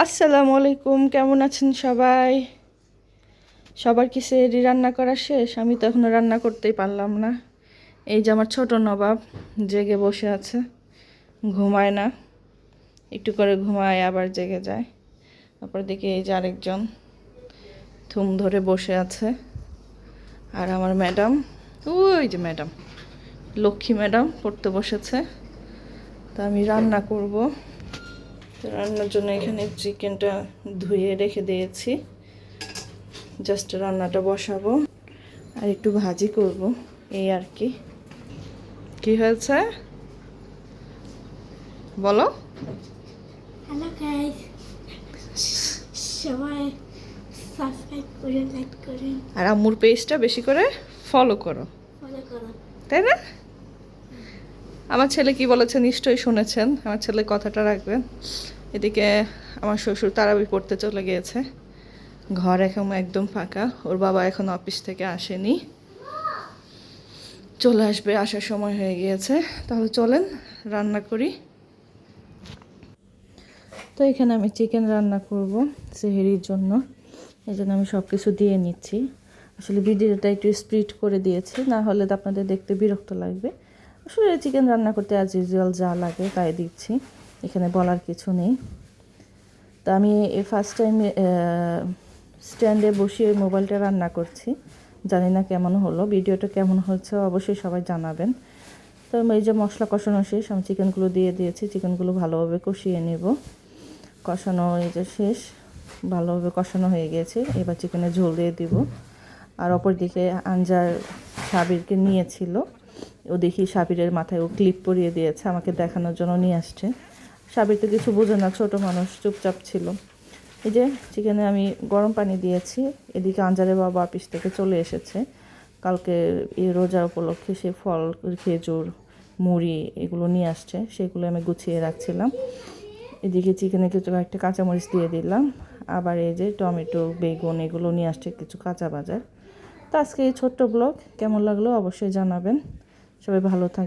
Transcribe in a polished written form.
আসসালামু আলাইকুম, কেমন আছেন সবাই? সবার কি সেহরি রান্না করা শেষ? আমি তো এখনো রান্না করতেই পারলাম না। এই যে আমার ছোট নবাব জেগে বসে আছে, ঘুমায় না, একটু করে ঘুমায় আবার জেগে যায়। তারপর দেখি এই যে আরেকজন থুম ধরে বসে আছে। আর আমার ম্যাডাম, ওই যে ম্যাডাম, লক্ষ্মী ম্যাডাম পড়তে বসেছে। তা আমি রান্না করব। তো রান্নার জন্য এখানে চিকেনটা ধুয়ে রেখে দিয়েছি, জাস্ট রান্নাটা বসাবো আর একটু ভাজি করব, এই আর কি। কি হয়েছে বলো? হ্যালো গাইস, সবাই সাবস্ক্রাইব করে লাইক করে আর আম্মুর পেজটা বেশি করে ফলো করো, ফলো করো। তাই না? আমার ছেলে কি বলেছে নিশ্চয়ই শুনেছেন, আমার ছেলে কথাটা রাখবেন। এদিকে আমার শ্বশুর তারাবি পড়তে চলে গিয়েছে, ঘর এখন একদম ফাঁকা। ওর বাবা এখন অফিস থেকে আসেনি, চলে আসবে, আসার সময় হয়ে গিয়েছে। তাহলে চলেন রান্না করি। তো এখানে আমি চিকেন রান্না করব সেহরির জন্য, এই জন্য আমি সব কিছু দিয়ে নিচ্ছি। আসলে ভিডিওটা একটু স্প্লিট করে দিয়েছি, না হলে তো আপনাদের দেখতে বিরক্ত লাগবে। আসলে চিকেন রান্না করতে অ্যাজ ইউজুয়াল যা লাগে তাই দিচ্ছি, এখানে বলার কিছু নেই। তো আমি এই ফার্স্ট টাইম স্ট্যান্ডে বসিয়ে মোবাইলটা রান্না করছি, জানি না কেমন হলো, ভিডিওটা কেমন হচ্ছে অবশ্যই সবাই জানাবেন। তো এই যে মশলা কষানো শেষ, আমি চিকেনগুলো দিয়ে দিয়েছি, চিকেনগুলো ভালোভাবে কষিয়ে নেব। কষানো এই যে শেষ, ভালোভাবে কষানো হয়ে গেছে, এবার চিকেনের ঝোল দিয়ে দিব। আর অপরদিকে আঞ্জার সাবিরকে নিয়েছিল, ও দেখি সাবিরের মাথায় ও ক্লিপ পরিয়ে দিয়েছে, আমাকে দেখানোর জন্য নিয়ে আসছে। সাবির তো কিছু বোঝে না, ছোট মানুষ, চুপচাপ ছিল। এই যে চিকেনে আমি গরম পানি দিয়েছি। এদিকে আঞ্জারের বাবা অফিস থেকে চলে এসেছে, কালকে এই রোজা উপলক্ষে সে ফল, খেজুর, মুড়ি এগুলো নিয়ে আসছে, সেগুলো আমি গুছিয়ে রাখছিলাম। এদিকে চিকেনে কিছু একটা কাঁচামরিচ দিয়ে দিলাম, আবার এই যে টমেটো, বেগুন এগুলো নিয়ে আসছে কিছু কাঁচা বাজার। তো আজকে এই ছোট্ট ব্লগ কেমন লাগলো অবশ্যই জানাবেন। সবাই ভালো থাকবেন।